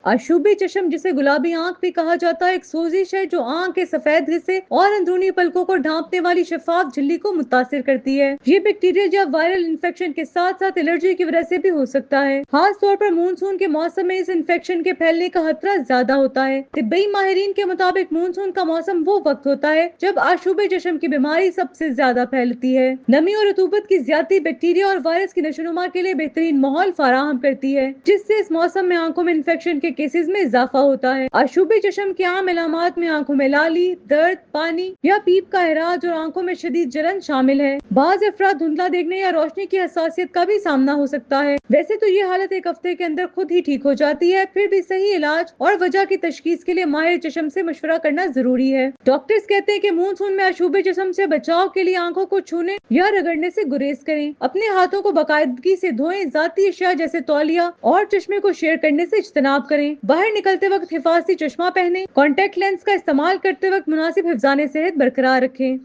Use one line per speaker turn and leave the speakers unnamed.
अशुभी चश्म, जिसे गुलाबी आंख भी कहा जाता है, एक सोजिश है जो आंख के सफेद हिस्से और अंदरूनी पलकों को ढांपने वाली शफाफ झिल्ली को मुतासिर करती है। ये बैक्टीरियल या वायरल इन्फेक्शन के साथ साथ एलर्जी की वजह से भी हो सकता है। खास तौर पर मानसून के मौसम में इस इन्फेक्शन के फैलने का खतरा ज्यादा होता है। तिब्बी माहिरीन के मुताबिक मानसून का मौसम वो वक्त होता है जब अशुभी चश्म की बीमारी सबसे ज्यादा फैलती है। नमी और रतूबत की ज्यादा बैक्टीरिया और वायरस की नशोनुमा के लिए बेहतरीन माहौल फराहम करती है, जिससे इस मौसम में आंखों में इन्फेक्शन के केसेस में इजाफा होता है। अशुभी चश्म के आम इलामात में आंखों में लाली, दर्द, पानी या पीप का इराज और आंखों में शदीद जलन शामिल है। बाज अफराद धुंधला देखने या रोशनी की हसासियत का भी सामना हो सकता है। वैसे तो ये हालत एक हफ्ते के अंदर खुद ही ठीक हो जाती है, फिर भी सही इलाज और वजह की तशखीस के लिए माहिर चश्म से मशवरा करना जरूरी है। डॉक्टर्स कहते हैं कि मानसून में अशुभी चश्म से बचाव के लिए आंखों को छूने या रगड़ने से गुरेज करें। अपने हाथों को बाकायदगी से धोएं, जाती अशिया जैसे तौलिया और चश्मे को शेयर करने से इज्तनाब करें। बाहर निकलते वक्त हिफाजती चश्मा पहने, कॉन्टेक्ट लेंस का इस्तेमाल करते वक्त मुनासिब हिफ्ज़ान सेहत बरकरार रखें।